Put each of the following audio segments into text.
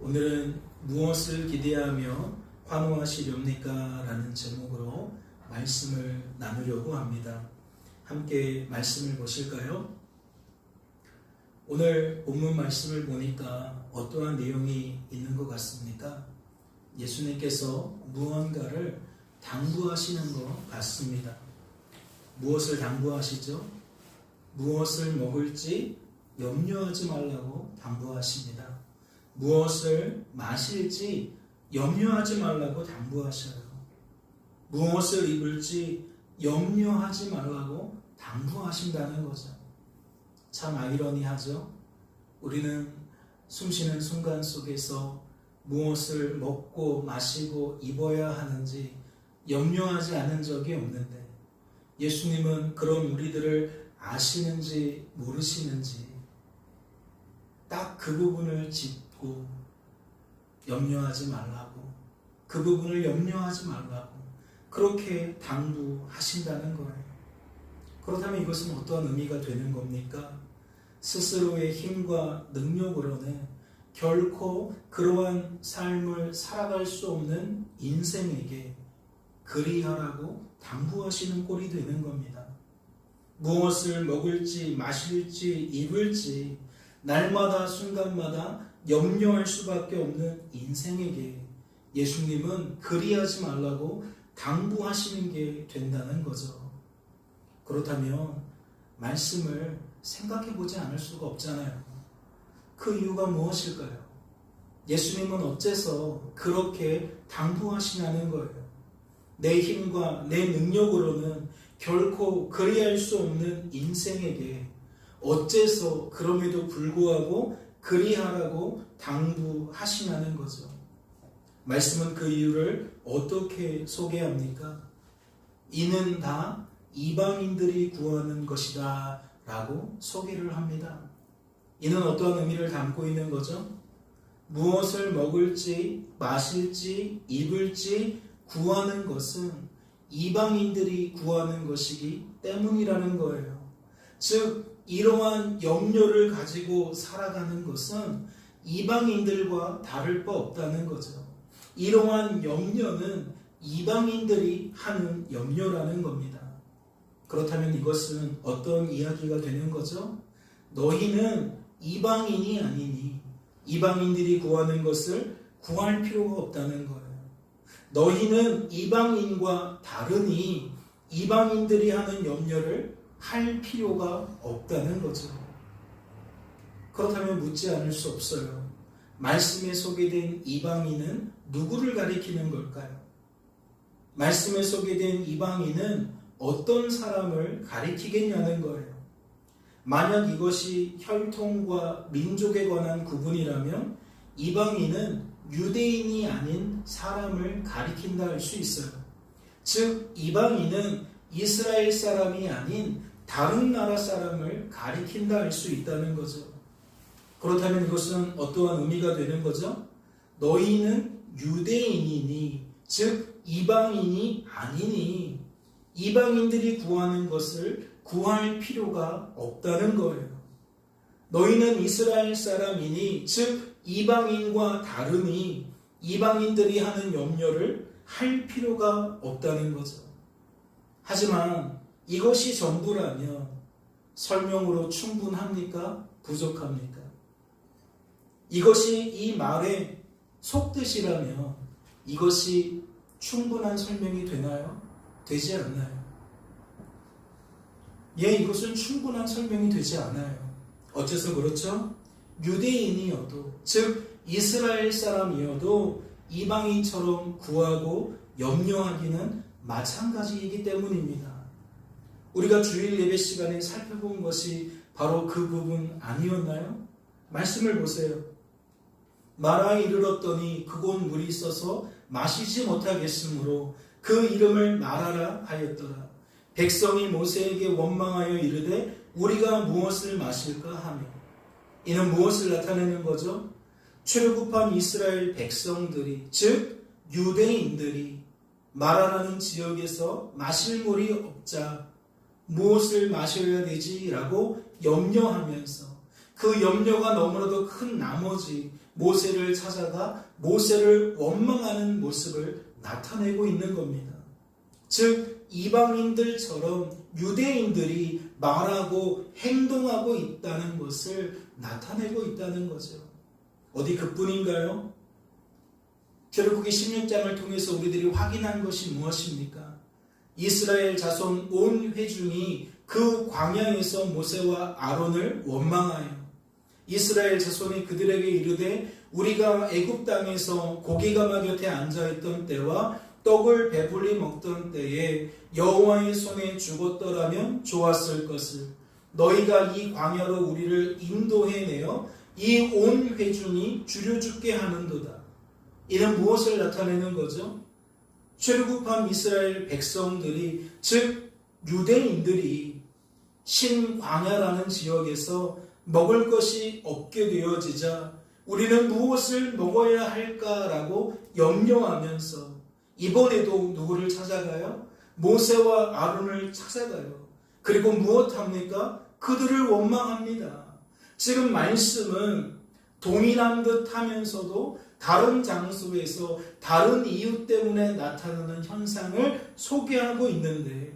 오늘은 무엇을 기대하며 환호하시렵니까? 라는 제목으로 말씀을 나누려고 합니다. 함께 말씀을 보실까요? 오늘 본문 말씀을 보니까 어떠한 내용이 있는 것 같습니까? 예수님께서 무언가를 당부하시는 것 같습니다. 무엇을 당부하시죠? 무엇을 먹을지 염려하지 말라고 당부하십니다. 무엇을 마실지 염려하지 말라고 당부하셔요. 무엇을 입을지 염려하지 말라고 당부하신다는 거죠. 참 아이러니하죠? 우리는 숨쉬는 순간 속에서 무엇을 먹고 마시고 입어야 하는지 염려하지 않은 적이 없는데 예수님은 그런 우리들을 아시는지 모르시는지 딱 그 부분을 짚고 염려하지 말라고, 그 부분을 염려하지 말라고 그렇게 당부하신다는 거예요. 그렇다면 이것은 어떠한 의미가 되는 겁니까? 스스로의 힘과 능력으로는 결코 그러한 삶을 살아갈 수 없는 인생에게 그리하라고 당부하시는 꼴이 되는 겁니다. 무엇을 먹을지 마실지 입을지 날마다 순간마다 염려할 수밖에 없는 인생에게 예수님은 그리하지 말라고 당부하시는 게 된다는 거죠. 그렇다면 말씀을 생각해 보지 않을 수가 없잖아요. 그 이유가 무엇일까요? 예수님은 어째서 그렇게 당부하시냐는 거예요. 내 힘과 내 능력으로는 결코 그리할 수 없는 인생에게 어째서 그럼에도 불구하고 그리하라고 당부하시냐는 거죠. 말씀은 그 이유를 어떻게 소개합니까? 이는 다 이방인들이 구하는 것이다 라고 소개를 합니다. 이는 어떠한 의미를 담고 있는 거죠? 무엇을 먹을지 마실지 입을지 구하는 것은 이방인들이 구하는 것이기 때문이라는 거예요. 즉 이러한 염려를 가지고 살아가는 것은 이방인들과 다를 바 없다는 거죠. 이러한 염려는 이방인들이 하는 염려라는 겁니다. 그렇다면 이것은 어떤 이야기가 되는 거죠? 너희는 이방인이 아니니 이방인들이 구하는 것을 구할 필요가 없다는 거예요. 너희는 이방인과 다르니 이방인들이 하는 염려를 할 필요가 없다는 거죠. 그렇다면 묻지 않을 수 없어요. 말씀에 소개된 이방인은 누구를 가리키는 걸까요? 말씀에 소개된 이방인은 어떤 사람을 가리키겠냐는 거예요. 만약 이것이 혈통과 민족에 관한 구분이라면 이방인은 유대인이 아닌 사람을 가리킨다 할 수 있어요. 즉 이방인은 이스라엘 사람이 아닌 다른 나라 사람을 가리킨다 할 수 있다는 거죠. 그렇다면 이것은 어떠한 의미가 되는 거죠? 너희는 유대인이니 즉 이방인이 아니니 이방인들이 구하는 것을 구할 필요가 없다는 거예요. 너희는 이스라엘 사람이니 즉 이방인과 다르니 이방인들이 하는 염려를 할 필요가 없다는 거죠. 하지만 이것이 전부라면 설명으로 충분합니까? 부족합니까? 이것이 이 말의 속뜻이라면 이것이 충분한 설명이 되나요? 되지 않나요? 이것은 충분한 설명이 되지 않아요. 어째서 그렇죠? 유대인이어도 즉 이스라엘 사람이어도 이방인처럼 구하고 염려하기는 마찬가지이기 때문입니다. 우리가 주일 예배 시간에 살펴본 것이 바로 그 부분 아니었나요? 말씀을 보세요. 마라에 이르렀더니 그곳 물이 있어서 마시지 못하겠으므로 그 이름을 마라라 하였더라. 백성이 모세에게 원망하여 이르되 우리가 무엇을 마실까 하며. 이는 무엇을 나타내는 거죠? 출굽한 이스라엘 백성들이 즉 유대인들이 마라라는 지역에서 마실 물이 없자 무엇을 마셔야 되지라고 염려하면서 그 염려가 너무나도 큰 나머지 모세를 찾아가 모세를 원망하는 모습을 나타내고 있는 겁니다. 즉 이방인들처럼 유대인들이 말하고 행동하고 있다는 것을 나타내고 있다는 거죠. 어디 그뿐인가요? 결국 이 16장을 통해서 우리들이 확인한 것이 무엇입니까? 이스라엘 자손 온 회중이 그 광야에서 모세와 아론을 원망하여 이스라엘 자손이 그들에게 이르되 우리가 애굽 땅에서 고기가마 곁에 앉아있던 때와 떡을 배불리 먹던 때에 여호와의 손에 죽었더라면 좋았을 것을 너희가 이 광야로 우리를 인도해내어 이 온 회중이 주려 죽게 하는도다. 이는 무엇을 나타내는 거죠? 출애굽한 이스라엘 백성들이 즉 유대인들이 신광야라는 지역에서 먹을 것이 없게 되어지자 우리는 무엇을 먹어야 할까라고 염려하면서 이번에도 누구를 찾아가요? 모세와 아론을 찾아가요. 그리고 무엇합니까? 그들을 원망합니다. 지금 말씀은 동일한 듯 하면서도 다른 장소에서 다른 이유 때문에 나타나는 현상을 소개하고 있는데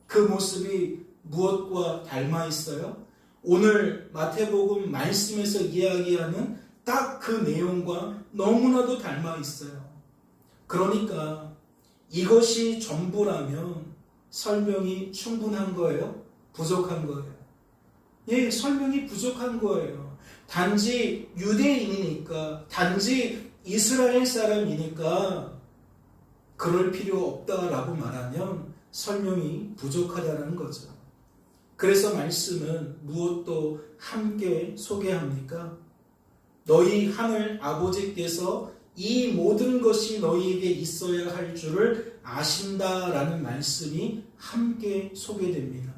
그 모습이 무엇과 닮아 있어요? 오늘 마태복음 말씀에서 이야기하는 딱 그 내용과 너무나도 닮아 있어요. 그러니까 이것이 전부라면 설명이 충분한 거예요? 부족한 거예요? 예, 설명이 부족한 거예요. 단지 유대인이니까, 단지 이스라엘 사람이니까 그럴 필요 없다라고 말하면 설명이 부족하다는 거죠. 그래서 말씀은 무엇도 함께 소개합니까? 너희 하늘 아버지께서 이 모든 것이 너희에게 있어야 할 줄을 아신다라는 말씀이 함께 소개됩니다.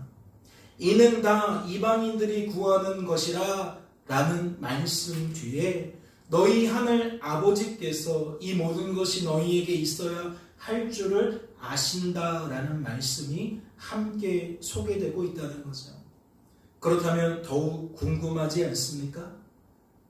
이는 다 이방인들이 구하는 것이라 라는 말씀 뒤에 너희 하늘 아버지께서 이 모든 것이 너희에게 있어야 할 줄을 아신다라는 말씀이 함께 소개되고 있다는 거죠. 그렇다면 더욱 궁금하지 않습니까?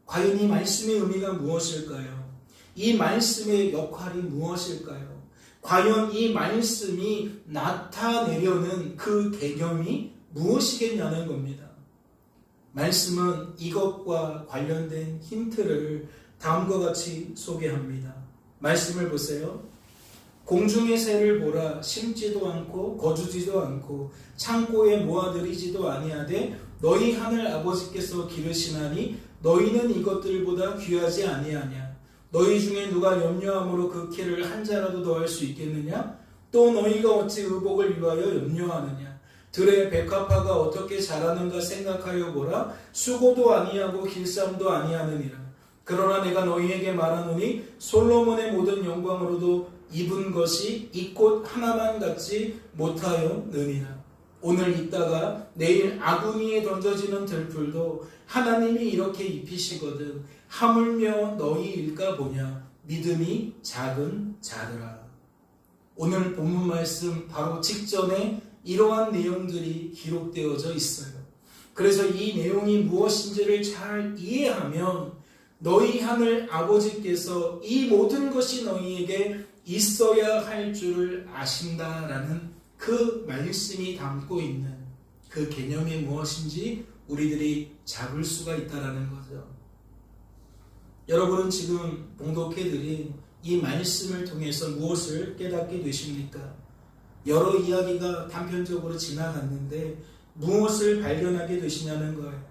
과연 이 말씀의 의미가 무엇일까요? 이 말씀의 역할이 무엇일까요? 과연 이 말씀이 나타내려는 그 개념이 무엇이겠냐는 겁니다. 말씀은 이것과 관련된 힌트를 다음과 같이 소개합니다. 말씀을 보세요. 공중의 새를 보라. 심지도 않고 거두지도 않고 창고에 모아들이지도 아니하되 너희 하늘 아버지께서 기르시나니 너희는 이것들보다 귀하지 아니하냐. 너희 중에 누가 염려함으로 그 키를 한 자라도 더할 수 있겠느냐? 또 너희가 어찌 의복을 위하여 염려하느냐? 들의 백합화가 어떻게 자라는가 생각하여 보라. 수고도 아니하고 길쌈도 아니하느니라. 그러나 내가 너희에게 말하노니 솔로몬의 모든 영광으로도 입은 것이 이 꽃 하나만 같지 못하였느니라. 오늘 있다가 내일 아궁이에 던져지는 들풀도 하나님이 이렇게 입히시거든 하물며 너희일까 보냐. 믿음이 작은 자들아. 오늘 본문 말씀 바로 직전에 이러한 내용들이 기록되어져 있어요. 그래서 이 내용이 무엇인지를 잘 이해하면 너희 하늘 아버지께서 이 모든 것이 너희에게 있어야 할 줄을 아신다라는 그 말씀이 담고 있는 그 개념이 무엇인지 우리들이 잡을 수가 있다라는 거죠. 여러분은 지금 봉독해드린 이 말씀을 통해서 무엇을 깨닫게 되십니까? 여러 이야기가 단편적으로 지나갔는데 무엇을 발견하게 되시냐는 거예요.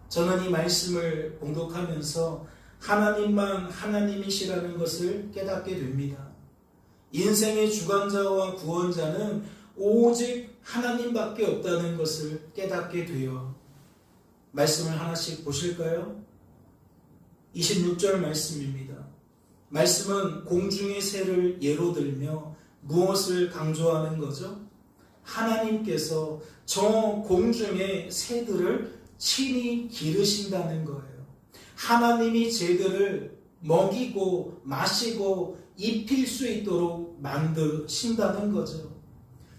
저는 이 말씀을 봉독하면서 하나님만 하나님이시라는 것을 깨닫게 됩니다. 인생의 주관자와 구원자는 오직 하나님밖에 없다는 것을 깨닫게 돼요. 말씀을 하나씩 보실까요? 26절 말씀입니다. 말씀은 공중의 새를 예로 들며 무엇을 강조하는 거죠? 하나님께서 저 공중의 새들을 친히 기르신다는 거예요. 하나님이 쟤들을 먹이고 마시고 입힐 수 있도록 만드신다는 거죠.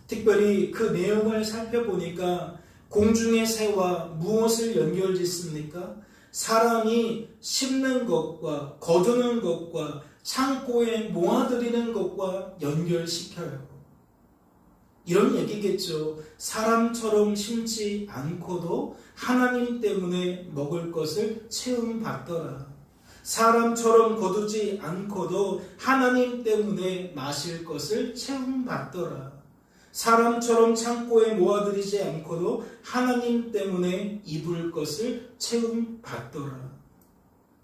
특별히 그 내용을 살펴보니까 공중의 새와 무엇을 연결짓습니까? 사람이 심는 것과 거두는 것과 창고에 모아들이는 것과 연결시켜요. 이런 얘기겠죠. 사람처럼 심지 않고도 하나님 때문에 먹을 것을 채움받더라. 사람처럼 거두지 않고도 하나님 때문에 마실 것을 채움받더라. 사람처럼 창고에 모아들이지 않고도 하나님 때문에 입을 것을 채움받더라.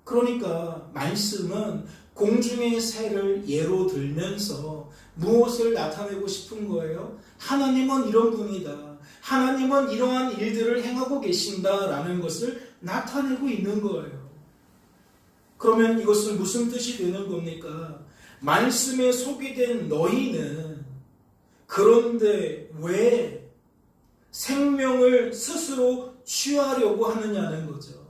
그러니까 말씀은 공중의 새를 예로 들면서 무엇을 나타내고 싶은 거예요? 하나님은 이런 분이다. 하나님은 이러한 일들을 행하고 계신다라는 것을 나타내고 있는 거예요. 그러면 이것은 무슨 뜻이 되는 겁니까? 말씀에 소개된 너희는 그런데 왜 생명을 스스로 취하려고 하느냐는 거죠.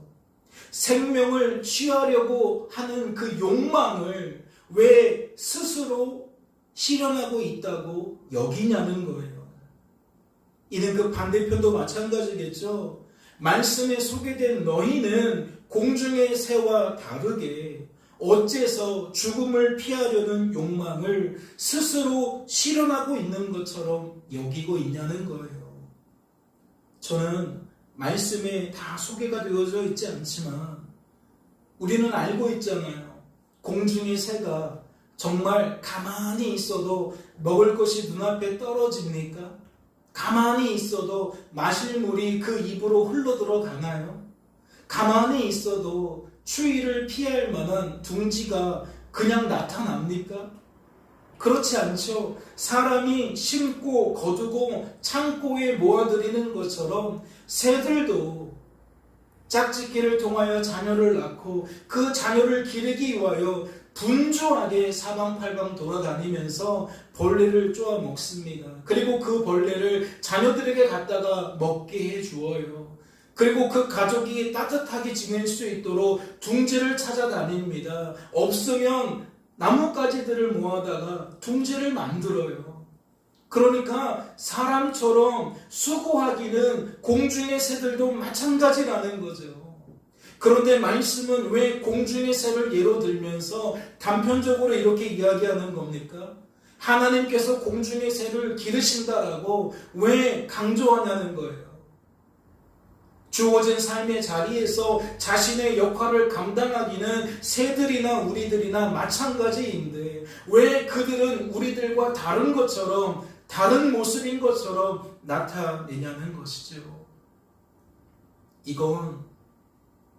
생명을 취하려고 하는 그 욕망을 왜 스스로 실현하고 있다고 여기냐는 거예요. 이는 그 반대편도 마찬가지겠죠. 말씀에 소개된 너희는 공중의 새와 다르게 어째서 죽음을 피하려는 욕망을 스스로 실현하고 있는 것처럼 여기고 있냐는 거예요. 저는 말씀에 다 소개가 되어져 있지 않지만 우리는 알고 있잖아요. 공중의 새가 정말 가만히 있어도 먹을 것이 눈앞에 떨어집니까? 가만히 있어도 마실 물이 그 입으로 흘러 들어가나요? 가만히 있어도 추위를 피할 만한 둥지가 그냥 나타납니까? 그렇지 않죠. 사람이 심고 거두고 창고에 모아들이는 것처럼 새들도 짝짓기를 통하여 자녀를 낳고 그 자녀를 기르기 위하여 분주하게 사방팔방 돌아다니면서 벌레를 쪼아 먹습니다. 그리고 그 벌레를 자녀들에게 갖다가 먹게 해 주어요. 그리고 그 가족이 따뜻하게 지낼 수 있도록 둥지를 찾아다닙니다. 없으면 나뭇가지들을 모아다가 둥지를 만들어요. 그러니까 사람처럼 수고하기는 공중의 새들도 마찬가지라는 거죠. 그런데 말씀은 왜 공중의 새를 예로 들면서 단편적으로 이렇게 이야기하는 겁니까? 하나님께서 공중의 새를 기르신다라고 왜 강조하냐는 거예요. 주어진 삶의 자리에서 자신의 역할을 감당하기는 새들이나 우리들이나 마찬가지인데 왜 그들은 우리들과 다른 것처럼 다른 모습인 것처럼 나타내냐는 것이죠. 이건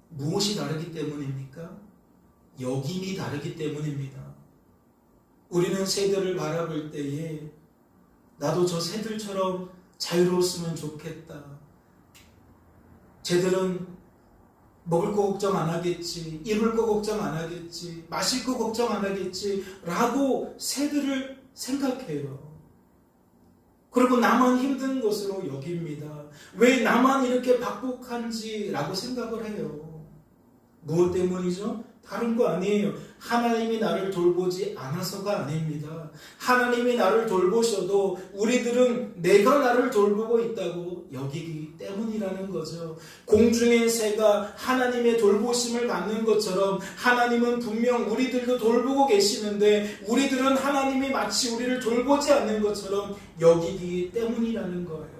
무엇이 다르기 때문입니까? 여김이 다르기 때문입니다. 우리는 새들을 바라볼 때에 나도 저 새들처럼 자유로웠으면 좋겠다. 쟤들은 먹을 거 걱정 안 하겠지, 입을 거 걱정 안 하겠지, 마실 거 걱정 안 하겠지 라고 새들을 생각해요. 그리고 나만 힘든 것으로 여깁니다. 왜 나만 이렇게 박복한지 라고 생각을 해요. 무엇 때문이죠? 다른 거 아니에요. 하나님이 나를 돌보지 않아서가 아닙니다. 하나님이 나를 돌보셔도 우리들은 내가 나를 돌보고 있다고 여기기 때문이라는 거죠. 공중의 새가 하나님의 돌보심을 받는 것처럼 하나님은 분명 우리들도 돌보고 계시는데 우리들은 하나님이 마치 우리를 돌보지 않는 것처럼 여기기 때문이라는 거예요.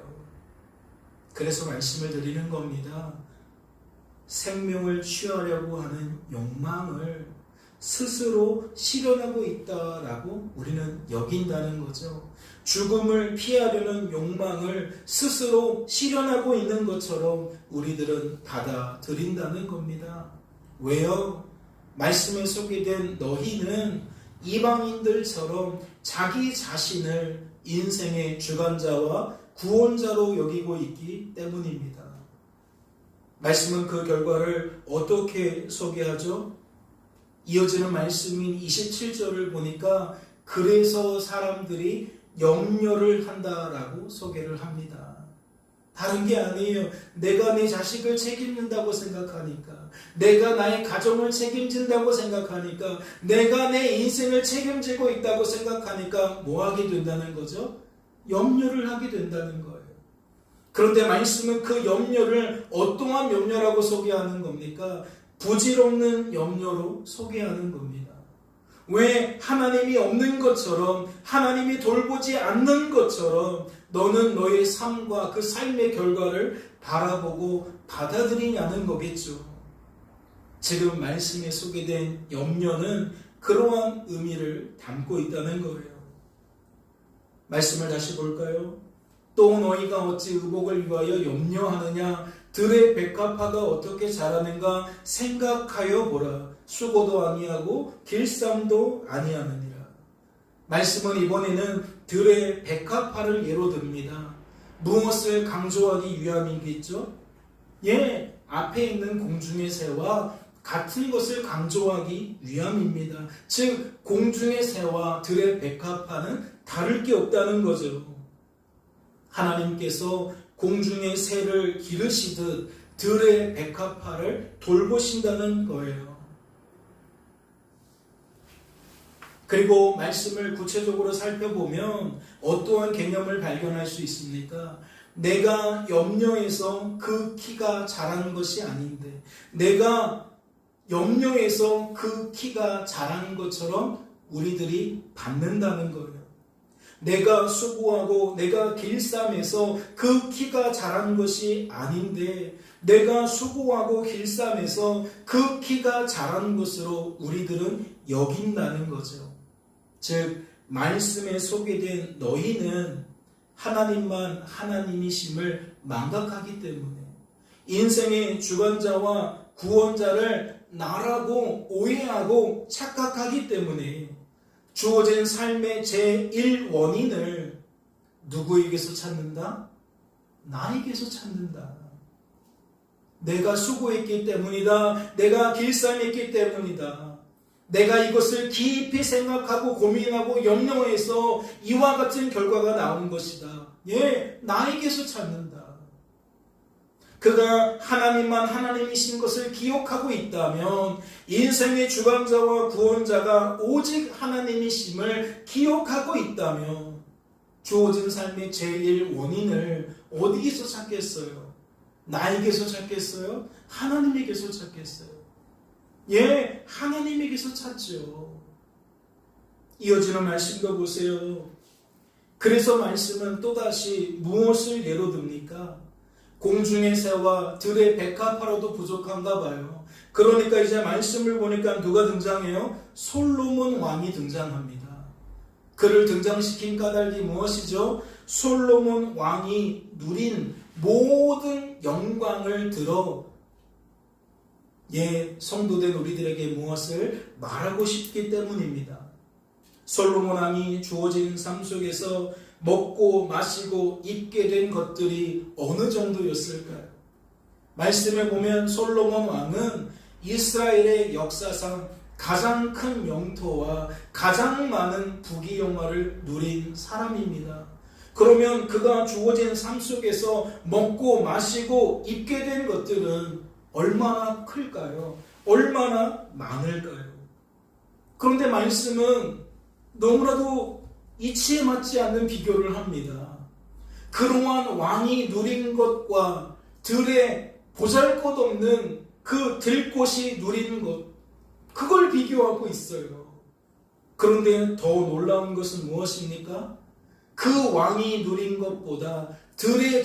그래서 말씀을 드리는 겁니다. 생명을 취하려고 하는 욕망을 스스로 실현하고 있다라고 우리는 여긴다는 거죠. 죽음을 피하려는 욕망을 스스로 실현하고 있는 것처럼 우리들은 받아들인다는 겁니다. 왜요? 말씀에 소개된 너희는 이방인들처럼 자기 자신을 인생의 주관자와 구원자로 여기고 있기 때문입니다. 말씀은 그 결과를 어떻게 소개하죠? 이어지는 말씀인 27절을 보니까 그래서 사람들이 염려를 한다라고 소개를 합니다. 다른 게 아니에요. 내가 내 자식을 책임진다고 생각하니까, 내가 나의 가정을 책임진다고 생각하니까, 내가 내 인생을 책임지고 있다고 생각하니까 뭐 하게 된다는 거죠? 염려를 하게 된다는 거예요. 그런데 말씀은 그 염려를 어떠한 염려라고 소개하는 겁니까? 부질없는 염려로 소개하는 겁니다. 왜 하나님이 없는 것처럼, 하나님이 돌보지 않는 것처럼 너는 너의 삶과 그 삶의 결과를 바라보고 받아들이냐는 거겠죠. 지금 말씀에 소개된 염려는 그러한 의미를 담고 있다는 거예요. 말씀을 다시 볼까요? 또 너희가 어찌 의복을 위하여 염려하느냐? 들의 백합화가 어떻게 자라는가 생각하여 보라. 수고도 아니하고 길쌈도 아니하느니라. 말씀은 이번에는 들의 백합화를 예로 듭니다. 무엇을 강조하기 위함이겠죠? 앞에 있는 공중의 새와 같은 것을 강조하기 위함입니다. 즉 공중의 새와 들의 백합화는 다를 게 없다는 거죠. 하나님께서 공중의 새를 기르시듯 들의 백합화를 돌보신다는 거예요. 그리고 말씀을 구체적으로 살펴보면 어떠한 개념을 발견할 수 있습니까? 내가 염려해서 그 키가 자란 것이 아닌데, 내가 염려해서 그 키가 자란 것처럼 우리들이 받는다는 거예요. 내가 수고하고 내가 길쌈에서 그 키가 자란 것이 아닌데, 내가 수고하고 길쌈에서 그 키가 자란 것으로 우리들은 여긴다는 거죠. 즉 말씀에 소개된 너희는 하나님만 하나님이심을 망각하기 때문에, 인생의 주관자와 구원자를 나라고 오해하고 착각하기 때문에 주어진 삶의 제1원인을 누구에게서 찾는다? 나에게서 찾는다. 내가 수고했기 때문이다. 내가 길쌈했기 때문이다. 내가 이것을 깊이 생각하고 고민하고 염려해서 이와 같은 결과가 나온 것이다. 나에게서 찾는다. 그가 하나님만 하나님이신 것을 기억하고 있다면, 인생의 주관자와 구원자가 오직 하나님이심을 기억하고 있다면, 주어진 삶의 제일 원인을 어디에서 찾겠어요? 나에게서 찾겠어요? 하나님에게서 찾겠어요? 하나님에게서 찾죠. 이어지는 말씀도 보세요. 그래서 말씀은 또다시 무엇을 예로 듭니까? 공중의 새와 들의 백합화로도 부족한가 봐요. 그러니까 이제 말씀을 보니까 누가 등장해요? 솔로몬 왕이 등장합니다. 그를 등장시킨 까닭이 무엇이죠? 솔로몬 왕이 누린 모든 영광을 들어 성도된 우리들에게 무엇을 말하고 싶기 때문입니다. 솔로몬 왕이 주어진 삶 속에서 먹고 마시고 입게 된 것들이 어느 정도였을까요? 말씀에 보면 솔로몬 왕은 이스라엘의 역사상 가장 큰 영토와 가장 많은 부귀영화를 누린 사람입니다. 그러면 그가 주어진 삶 속에서 먹고 마시고 입게 된 것들은 얼마나 클까요? 얼마나 많을까요? 그런데 말씀은 너무나도 이치에 맞지 않는 비교를 합니다. 그러한 왕이 누린 것과 들의 보잘것없는 그 들꽃이 누리는 것, 그걸 비교하고 있어요. 그런데 더 놀라운 것은 무엇입니까? 그 왕이 누린 것보다 들의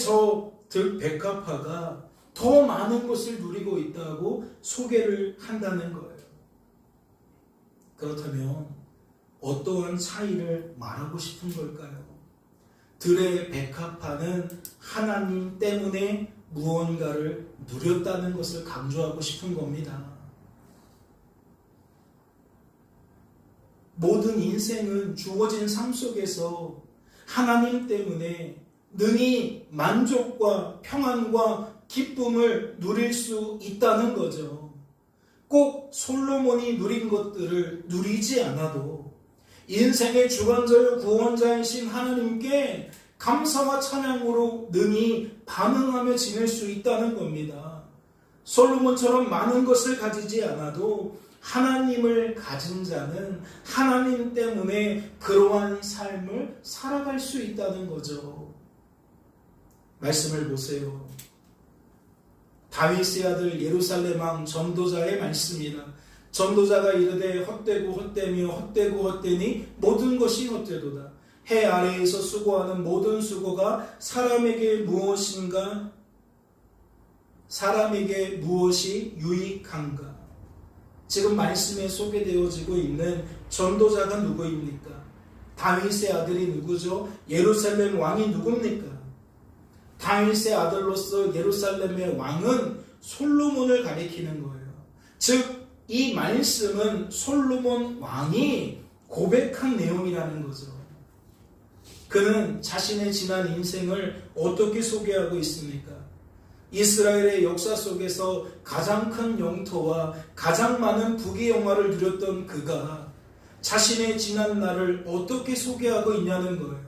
들 백합화가 더 많은 것을 누리고 있다고 소개를 한다는 거예요. 그렇다면 어떠한 차이를 말하고 싶은 걸까요? 들의 백합화는 하나님 때문에 무언가를 누렸다는 것을 강조하고 싶은 겁니다. 모든 인생은 주어진 삶 속에서 하나님 때문에 능히 만족과 평안과 기쁨을 누릴 수 있다는 거죠. 꼭 솔로몬이 누린 것들을 누리지 않아도 인생의 주관자요 구원자이신 하나님께 감사와 찬양으로 능히 반응하며 지낼 수 있다는 겁니다. 솔로몬처럼 많은 것을 가지지 않아도 하나님을 가진 자는 하나님 때문에 그러한 삶을 살아갈 수 있다는 거죠. 말씀을 보세요. 다윗의 아들 예루살렘 왕 전도자의 말씀이라. 전도자가 이르되 헛되고 헛되며 헛되고 헛되니 모든 것이 헛되도다. 해 아래에서 수고하는 모든 수고가 사람에게 무엇인가? 사람에게 무엇이 유익한가? 지금 말씀에 소개되어지고 있는 전도자가 누구입니까? 다윗의 아들이 누구죠? 예루살렘 왕이 누굽니까? 다윗의 아들로서 예루살렘의 왕은 솔로몬을 가리키는 거예요. 즉, 이 말씀은 솔로몬 왕이 고백한 내용이라는 거죠. 그는 자신의 지난 인생을 어떻게 소개하고 있습니까? 이스라엘의 역사 속에서 가장 큰 영토와 가장 많은 부귀영화를 누렸던 그가 자신의 지난 날을 어떻게 소개하고 있냐는 거예요.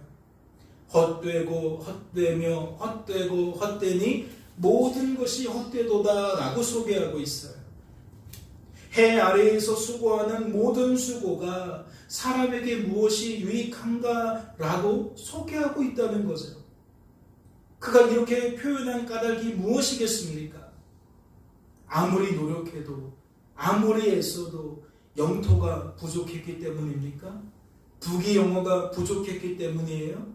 헛되고 헛되며 헛되고 헛되니 모든 것이 헛되도다 라고 소개하고 있어요. 해 아래에서 수고하는 모든 수고가 사람에게 무엇이 유익한가 라고 소개하고 있다는 거죠. 그가 이렇게 표현한 까닭이 무엇이겠습니까? 아무리 노력해도 아무리 애써도 영토가 부족했기 때문입니까? 부귀영화가 부족했기 때문이에요?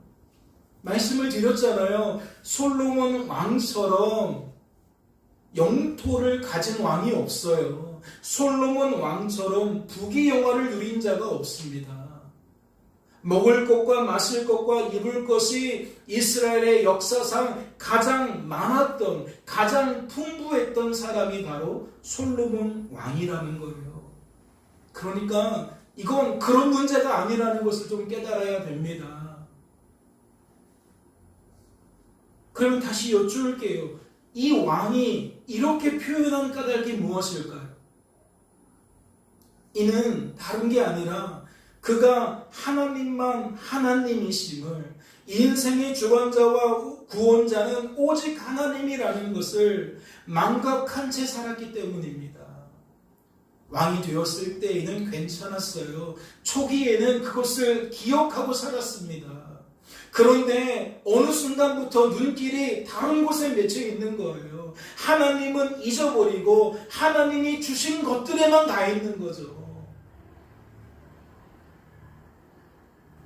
말씀을 드렸잖아요. 솔로몬 왕처럼 영토를 가진 왕이 없어요. 솔로몬 왕처럼 부귀영화를 누린 자가 없습니다. 먹을 것과 마실 것과 입을 것이 이스라엘의 역사상 가장 많았던, 가장 풍부했던 사람이 바로 솔로몬 왕이라는 거예요. 그러니까 이건 그런 문제가 아니라는 것을 좀 깨달아야 됩니다. 그러면 다시 여쭐게요. 이 왕이 이렇게 표현한 까닭이 무엇일까요? 이는 다른 게 아니라 그가 하나님만 하나님이심을, 인생의 주관자와 구원자는 오직 하나님이라는 것을 망각한 채 살았기 때문입니다. 왕이 되었을 때에는 괜찮았어요. 초기에는 그것을 기억하고 살았습니다. 그런데 어느 순간부터 눈길이 다른 곳에 맺혀 있는 거예요. 하나님은 잊어버리고 하나님이 주신 것들에만 가 있는 거죠.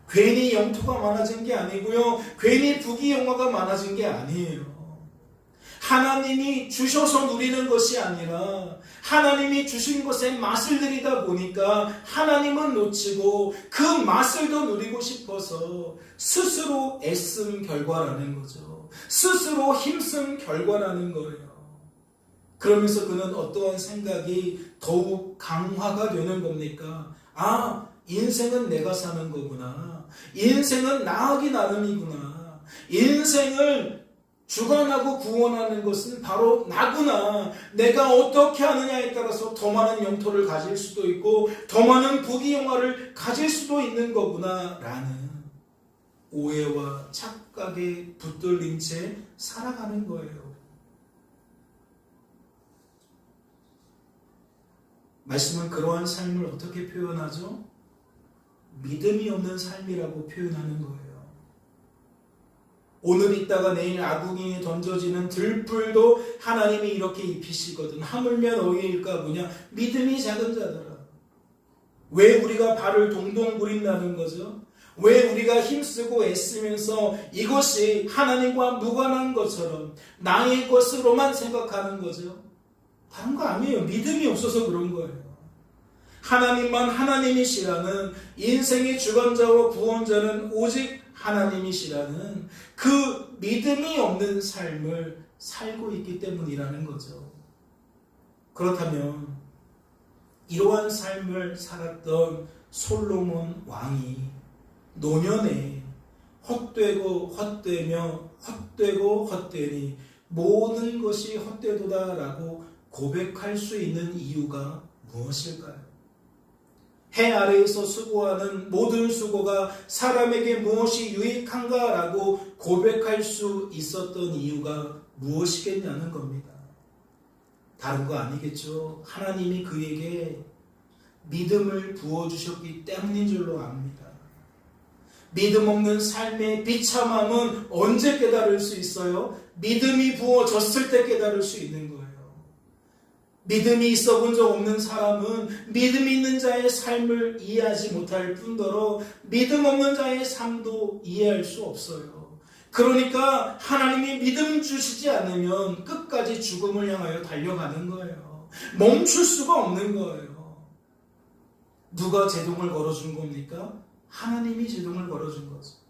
괜히 영토가 많아진 게 아니고요. 괜히 부귀영화가 많아진 게 아니에요. 하나님이 주셔서 누리는 것이 아니라 하나님이 주신 것에 맛을 들이다 보니까 하나님은 놓치고 그 맛을도 누리고 싶어서 스스로 애쓴 결과라는 거죠. 스스로 힘쓴 결과라는 거예요. 그러면서 그는 어떠한 생각이 더욱 강화가 되는 겁니까? 아, 인생은 내가 사는 거구나. 인생은 나하기 나름이구나. 인생을 주관하고 구원하는 것은 바로 나구나. 내가 어떻게 하느냐에 따라서 더 많은 영토를 가질 수도 있고 더 많은 부귀영화를 가질 수도 있는 거구나 라는 오해와 착각에 붙들린 채 살아가는 거예요. 말씀은 그러한 삶을 어떻게 표현하죠? 믿음이 없는 삶이라고 표현하는 거예요. 오늘 있다가 내일 아궁이에 던져지는 들불도 하나님이 이렇게 입히시거든. 하물며 너희일까 보냐. 믿음이 작은 자들아. 왜 우리가 발을 동동 구린다는 거죠? 왜 우리가 힘쓰고 애쓰면서 이것이 하나님과 무관한 것처럼 나의 것으로만 생각하는 거죠? 다른 거 아니에요. 믿음이 없어서 그런 거예요. 하나님만 하나님이시라는, 인생의 주관자와 구원자는 오직 하나님이시라는 그 믿음이 없는 삶을 살고 있기 때문이라는 거죠. 그렇다면 이러한 삶을 살았던 솔로몬 왕이 노년에 헛되고 헛되며 헛되고 헛되니 모든 것이 헛되도다라고 고백할 수 있는 이유가 무엇일까요? 해 아래에서 수고하는 모든 수고가 사람에게 무엇이 유익한가라고 고백할 수 있었던 이유가 무엇이겠냐는 겁니다. 다른 거 아니겠죠. 하나님이 그에게 믿음을 부어주셨기 때문인 줄로 압니다. 믿음 없는 삶의 비참함은 언제 깨달을 수 있어요? 믿음이 부어졌을 때 깨달을 수 있는 거예요. 믿음이 있어 본 적 없는 사람은 믿음 있는 자의 삶을 이해하지 못할 뿐더러 믿음 없는 자의 삶도 이해할 수 없어요. 그러니까 하나님이 믿음 주시지 않으면 끝까지 죽음을 향하여 달려가는 거예요. 멈출 수가 없는 거예요. 누가 제동을 걸어준 겁니까? 하나님이 제동을 걸어준 거죠.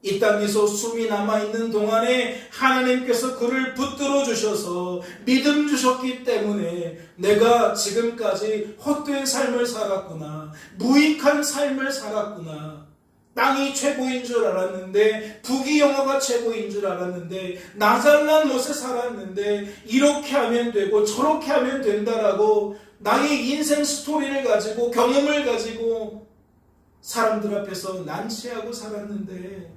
이 땅에서 숨이 남아있는 동안에 하나님께서 그를 붙들어 주셔서 믿음 주셨기 때문에 내가 지금까지 헛된 삶을 살았구나, 무익한 삶을 살았구나, 땅이 최고인 줄 알았는데, 부귀영화가 최고인 줄 알았는데, 나 잘난 못에 살았는데 이렇게 하면 되고 저렇게 하면 된다라고 나의 인생 스토리를 가지고 경험을 가지고 사람들 앞에서 난치하고 살았는데,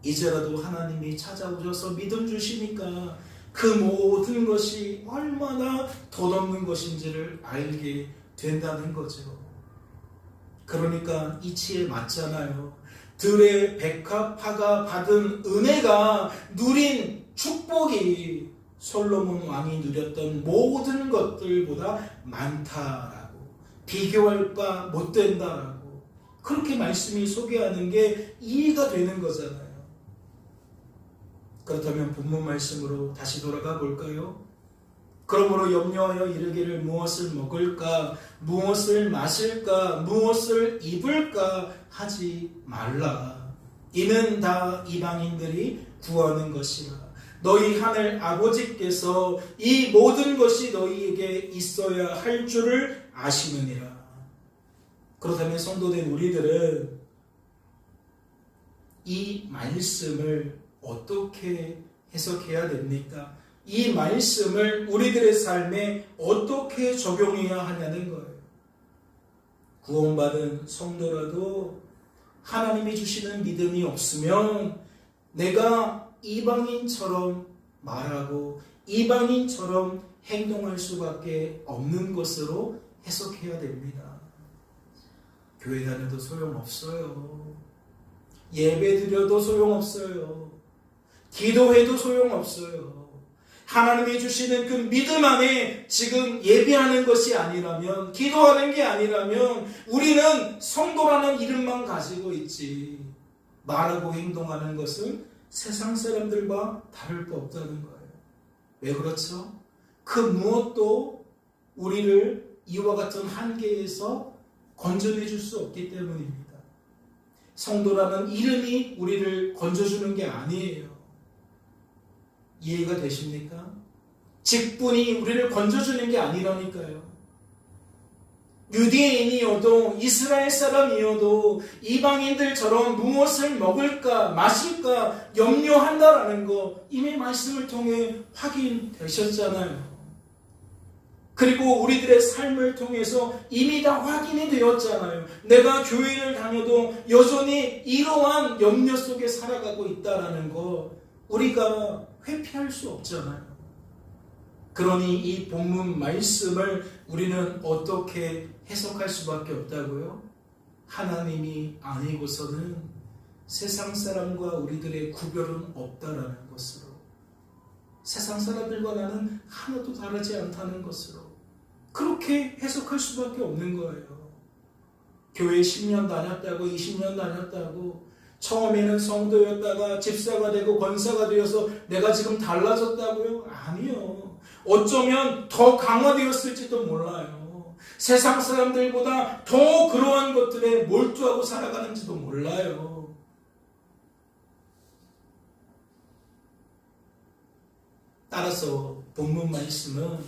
이제라도 하나님이 찾아오셔서 믿음 주시니까 그 모든 것이 얼마나 덧없는 것인지를 알게 된다는 거죠. 그러니까 이치에 맞잖아요. 들의 백합화가 받은 은혜가 누린 축복이 솔로몬 왕이 누렸던 모든 것들보다 많다라고, 비교할 바 못 된다라고 그렇게 말씀이 소개하는 게 이해가 되는 거잖아요. 그렇다면 본문 말씀으로 다시 돌아가 볼까요? 그러므로 염려하여 이르기를 무엇을 먹을까, 무엇을 마실까, 무엇을 입을까 하지 말라. 이는 다 이방인들이 구하는 것이라. 너희 하늘 아버지께서 이 모든 것이 너희에게 있어야 할 줄을 아시느니라. 그렇다면 성도된 우리들은 이 말씀을 어떻게 해석해야 됩니까? 이 말씀을 우리들의 삶에 어떻게 적용해야 하냐는 거예요. 구원받은 성도라도 하나님이 주시는 믿음이 없으면 내가 이방인처럼 말하고 이방인처럼 행동할 수밖에 없는 것으로 해석해야 됩니다. 교회 다녀도 소용없어요. 예배 드려도 소용없어요. 기도해도 소용없어요. 하나님이 주시는 그 믿음 안에 지금 예배하는 것이 아니라면, 기도하는 게 아니라면 우리는 성도라는 이름만 가지고 있지, 말하고 행동하는 것은 세상 사람들과 다를 바 없다는 거예요. 왜 그렇죠? 그 무엇도 우리를 이와 같은 한계에서 건져내 줄 수 없기 때문입니다. 성도라는 이름이 우리를 건져주는 게 아니에요. 이해가 되십니까? 직분이 우리를 건져주는 게 아니라니까요. 유대인이어도 이스라엘 사람이어도 이방인들처럼 무엇을 먹을까 마실까 염려한다라는 거 이미 말씀을 통해 확인되셨잖아요. 그리고 우리들의 삶을 통해서 이미 다 확인이 되었잖아요. 내가 교회를 다녀도 여전히 이러한 염려 속에 살아가고 있다라는 거 우리가 회피할 수 없잖아요. 그러니 이 본문 말씀을 우리는 어떻게 해석할 수밖에 없다고요? 하나님이 아니고서는 세상 사람과 우리들의 구별은 없다라는 것으로, 세상 사람들과 나는 하나도 다르지 않다는 것으로 그렇게 해석할 수밖에 없는 거예요. 교회 10년 다녔다고 20년 다녔다고 처음에는 성도였다가 집사가 되고 권사가 되어서 내가 지금 달라졌다고요? 아니요. 어쩌면 더 강화되었을지도 몰라요. 세상 사람들보다 더 그러한 것들에 몰두하고 살아가는지도 몰라요. 따라서 본문 말씀은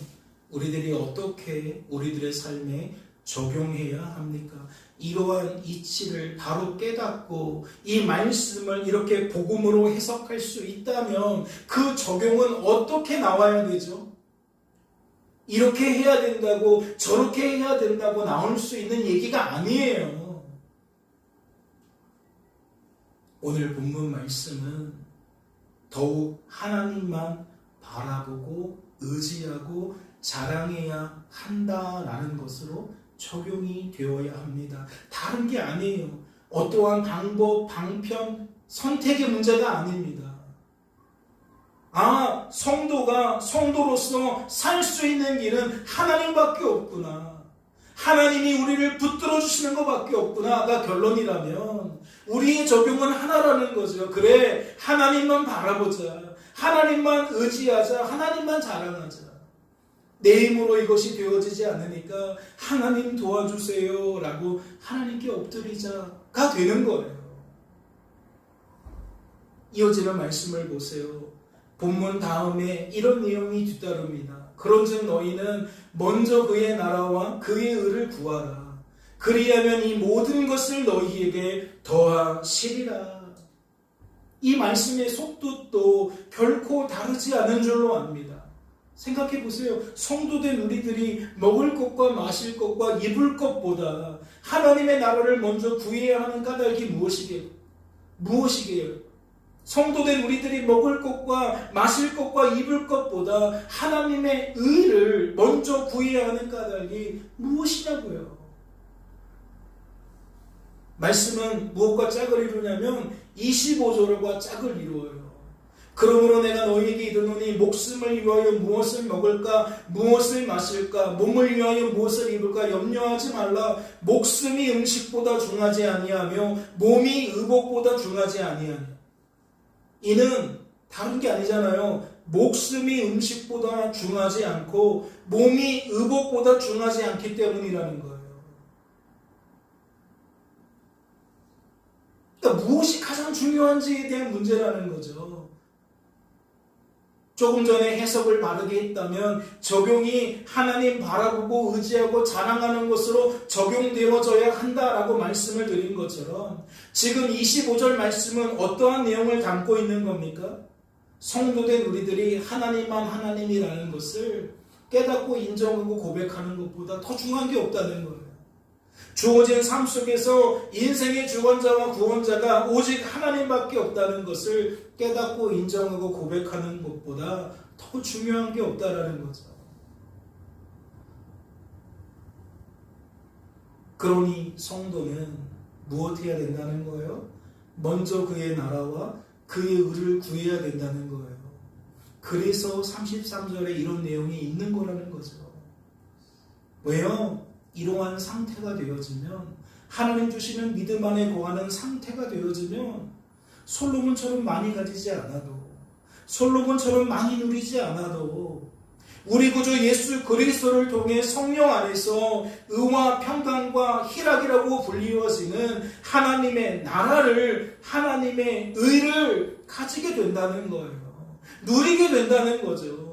우리들이 어떻게 우리들의 삶에 적용해야 합니까? 이러한 이치를 바로 깨닫고 이 말씀을 이렇게 복음으로 해석할 수 있다면 그 적용은 어떻게 나와야 되죠? 이렇게 해야 된다고 저렇게 해야 된다고 나올 수 있는 얘기가 아니에요. 오늘 본문 말씀은 더욱 하나님만 바라보고 의지하고 자랑해야 한다라는 것으로 적용이 되어야 합니다. 다른 게 아니에요. 어떠한 방법, 방편, 선택의 문제가 아닙니다. 성도가 성도로서 살 수 있는 길은 하나님밖에 없구나. 하나님이 우리를 붙들어 주시는 것밖에 없구나가 결론이라면 우리의 적용은 하나라는 거죠. 그래, 하나님만 바라보자. 하나님만 의지하자. 하나님만 자랑하자. 내 힘으로 이것이 되어지지 않으니까 하나님 도와주세요 라고 하나님께 엎드리자가 되는 거예요. 이어지는 말씀을 보세요. 본문 다음에 이런 내용이 뒤따릅니다. 그런즉 너희는 먼저 그의 나라와 그의 의를 구하라. 그리하면 이 모든 것을 너희에게 더하시리라. 이 말씀의 속뜻도 결코 다르지 않은 줄로 압니다. 생각해 보세요. 성도된 우리들이 먹을 것과 마실 것과 입을 것보다 하나님의 나라를 먼저 구해야 하는 까닭이 무엇이게요? 성도된 우리들이 먹을 것과 마실 것과 입을 것보다 하나님의 의를 먼저 구해야 하는 까닭이 무엇이냐고요? 말씀은 무엇과 짝을 이루냐면 25절과 짝을 이루어요. 그러므로 내가 너희에게 이르노니 목숨을 위하여 무엇을 먹을까 무엇을 마실까 몸을 위하여 무엇을 입을까 염려하지 말라. 목숨이 음식보다 중하지 아니하며 몸이 의복보다 중하지 아니하냐. 이는 다른 게 아니잖아요. 목숨이 음식보다 중하지 않고 몸이 의복보다 중하지 않기 때문이라는 거예요. 그러니까 무엇이 가장 중요한지에 대한 문제라는 거죠. 조금 전에 해석을 바르게 했다면 적용이 하나님 바라보고 의지하고 자랑하는 것으로 적용되어져야 한다라고 말씀을 드린 것처럼 지금 25절 말씀은 어떠한 내용을 담고 있는 겁니까? 성도된 우리들이 하나님만 하나님이라는 것을 깨닫고 인정하고 고백하는 것보다 더 중요한 게 없다는 거예요. 주어진 삶 속에서 인생의 주관자와 구원자가 오직 하나님밖에 없다는 것을 깨닫고 인정하고 고백하는 것보다 더 중요한 게 없다라는 거죠. 그러니 성도는 무엇 해야 된다는 거예요? 먼저 그의 나라와 그의 의를 구해야 된다는 거예요. 그래서 33절에 이런 내용이 있는 거라는 거죠. 왜요? 이러한 상태가 되어지면 하나님 주시는 믿음 안에 거하는 상태가 되어지면 솔로몬처럼 많이 가지지 않아도 솔로몬처럼 많이 누리지 않아도 우리 구주 예수 그리스도를 통해 성령 안에서 의와 평강과 희락이라고 불리워지는 하나님의 나라를 하나님의 의를 가지게 된다는 거예요. 누리게 된다는 거죠.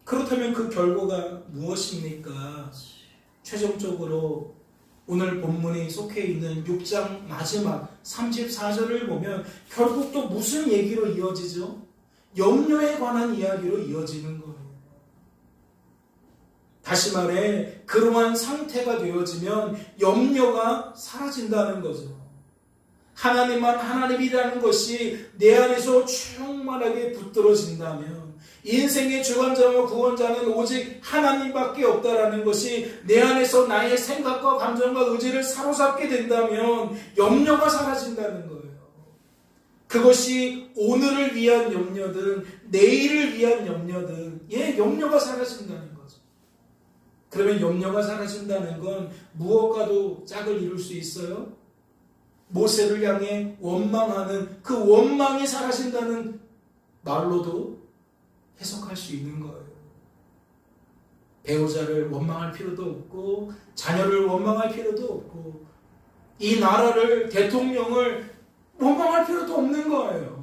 그렇다면 그 결과가 무엇입니까? 최종적으로 오늘 본문에 속해 있는 6장 마지막 34절을 보면 결국 또 무슨 얘기로 이어지죠? 염려에 관한 이야기로 이어지는 거예요. 다시 말해 그러한 상태가 되어지면 염려가 사라진다는 거죠. 하나님만 하나님이라는 것이 내 안에서 충만하게 붙들어진다면 인생의 주관자와 구원자는 오직 하나님밖에 없다라는 것이 내 안에서 나의 생각과 감정과 의지를 사로잡게 된다면 염려가 사라진다는 거예요. 그것이 오늘을 위한 염려든 내일을 위한 염려든 염려가 사라진다는 거죠. 그러면 염려가 사라진다는 건 무엇과도 짝을 이룰 수 있어요? 모세를 향해 원망하는 그 원망이 사라진다는 말로도 해석할 수 있는 거예요. 배우자를 원망할 필요도 없고 자녀를 원망할 필요도 없고 이 나라를 대통령을 원망할 필요도 없는 거예요.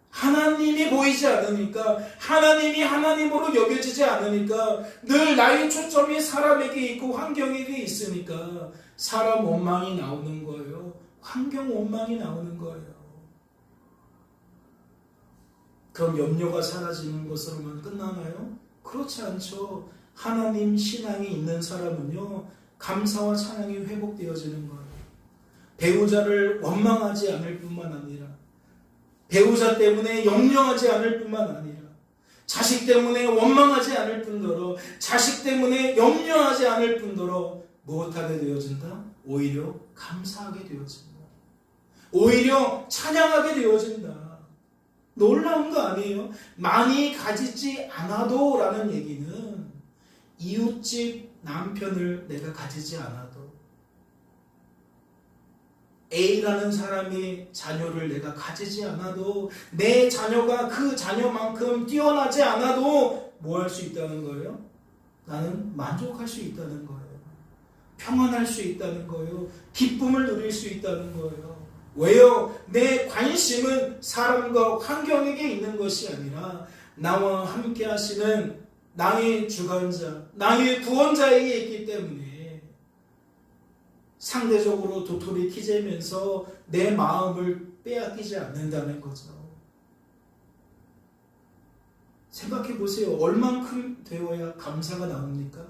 하나님이 보이지 않으니까 하나님이 하나님으로 여겨지지 않으니까 늘 나의 초점이 사람에게 있고 환경에게 있으니까 사람 원망이 나오는 거예요. 환경 원망이 나오는 거예요. 그럼 염려가 사라지는 것으로만 끝나나요? 그렇지 않죠. 하나님 신앙이 있는 사람은요 감사와 찬양이 회복되어지는 거예요. 배우자를 원망하지 않을 뿐만 아니라 배우자 때문에 염려하지 않을 뿐만 아니라 자식 때문에 원망하지 않을 뿐더러 자식 때문에 염려하지 않을 뿐더러 무엇하게 되어진다? 오히려 감사하게 되어진다. 오히려 찬양하게 되어진다. 놀라운 거 아니에요? 많이 가지지 않아도 라는 얘기는 이웃집 남편을 내가 가지지 않아도 A라는 사람의 자녀를 내가 가지지 않아도 내 자녀가 그 자녀만큼 뛰어나지 않아도 뭐 할 수 있다는 거예요? 나는 만족할 수 있다는 거예요. 평안할 수 있다는 거예요. 기쁨을 누릴 수 있다는 거예요. 왜요? 내 관심은 사람과 환경에게 있는 것이 아니라 나와 함께 하시는 나의 주관자, 나의 구원자에게 있기 때문에 상대적으로 도토리 키재면서 내 마음을 빼앗기지 않는다는 거죠. 생각해 보세요. 얼만큼 되어야 감사가 나옵니까?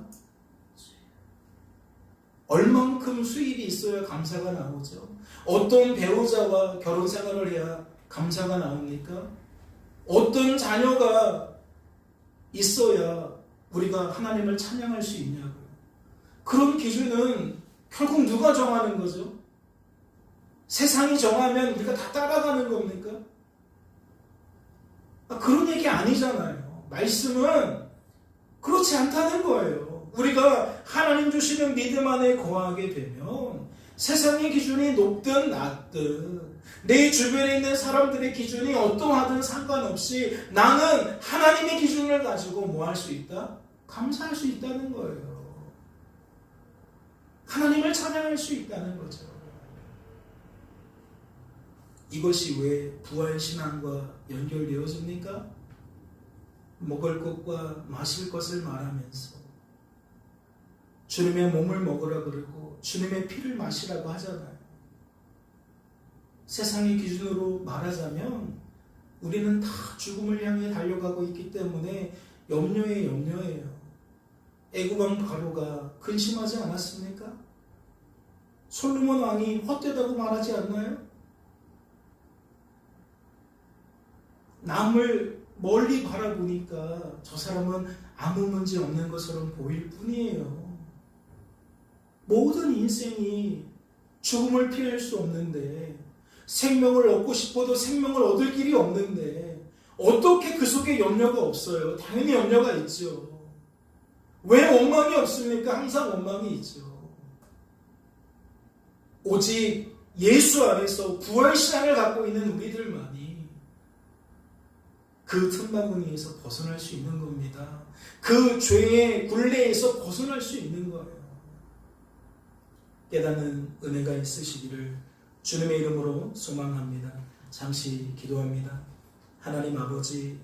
얼만큼 수입이 있어야 감사가 나오죠? 어떤 배우자와 결혼 생활을 해야 감사가 나옵니까? 어떤 자녀가 있어야 우리가 하나님을 찬양할 수 있냐고요. 그런 기준은 결국 누가 정하는 거죠? 세상이 정하면 우리가 다 따라가는 겁니까? 그런 얘기 아니잖아요. 말씀은 그렇지 않다는 거예요. 우리가 하나님 주시는 믿음 안에 거하게 되면 세상의 기준이 높든 낮든 내 주변에 있는 사람들의 기준이 어떠하든 상관없이 나는 하나님의 기준을 가지고 뭐 할 수 있다? 감사할 수 있다는 거예요. 하나님을 찬양할 수 있다는 거죠. 이것이 왜 부활신앙과 연결되어집니까? 먹을 것과 마실 것을 말하면서 주님의 몸을 먹으라 그러고 주님의 피를 마시라고 하잖아요. 세상의 기준으로 말하자면 우리는 다 죽음을 향해 달려가고 있기 때문에 염려예요. 애국왕 바로가 근심하지 않았습니까? 솔로몬 왕이 헛되다고 말하지 않나요? 남을 멀리 바라보니까 저 사람은 아무 문제 없는 것처럼 보일 뿐이에요. 모든 인생이 죽음을 피할 수 없는데 생명을 얻고 싶어도 생명을 얻을 길이 없는데 어떻게 그 속에 염려가 없어요? 당연히 염려가 있죠. 왜 원망이 없습니까? 항상 원망이 있죠. 오직 예수 안에서 부활신앙을 갖고 있는 우리들만이 그 틈바구니에서 벗어날 수 있는 겁니다. 그 죄의 굴레에서 벗어날 수 있는 거예요. 깨닫는 은혜가 있으시기를 주님의 이름으로 소망합니다. 잠시 기도합니다. 하나님 아버지,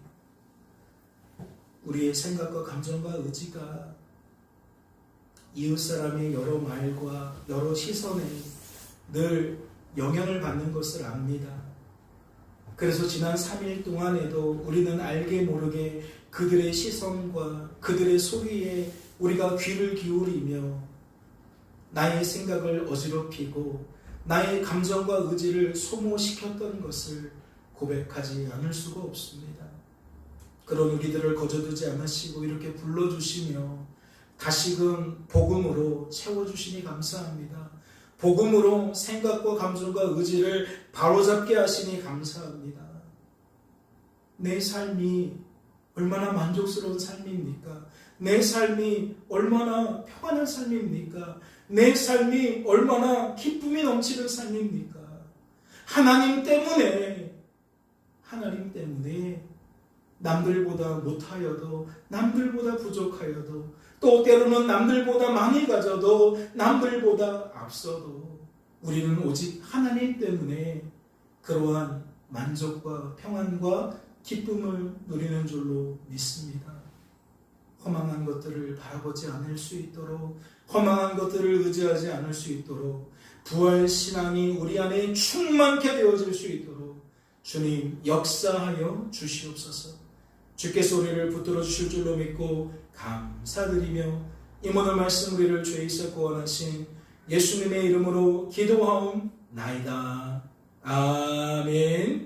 우리의 생각과 감정과 의지가 이웃 사람의 여러 말과 여러 시선에 늘 영향을 받는 것을 압니다. 그래서 지난 3일 동안에도 우리는 알게 모르게 그들의 시선과 그들의 소리에 우리가 귀를 기울이며 나의 생각을 어지럽히고 나의 감정과 의지를 소모시켰던 것을 고백하지 않을 수가 없습니다. 그런 우리들을 거저두지 않으시고 이렇게 불러주시며 다시금 복음으로 채워주시니 감사합니다. 복음으로 생각과 감정과 의지를 바로잡게 하시니 감사합니다. 내 삶이 얼마나 만족스러운 삶입니까? 내 삶이 얼마나 평안한 삶입니까? 내 삶이 얼마나 기쁨이 넘치는 삶입니까? 하나님 때문에 남들보다 못하여도 남들보다 부족하여도 또 때로는 남들보다 많이 가져도 남들보다 앞서도 우리는 오직 하나님 때문에 그러한 만족과 평안과 기쁨을 누리는 줄로 믿습니다. 허망한 것들을 바라보지 않을 수 있도록, 허망한 것들을 의지하지 않을 수 있도록, 부활신앙이 우리 안에 충만케 되어질 수 있도록 주님 역사하여 주시옵소서. 주께서 우리를 붙들어 주실 줄로 믿고 감사드리며 이 모든 말씀 우리를 죄에서 구원하신 예수님의 이름으로 기도하옵나이다. 아멘.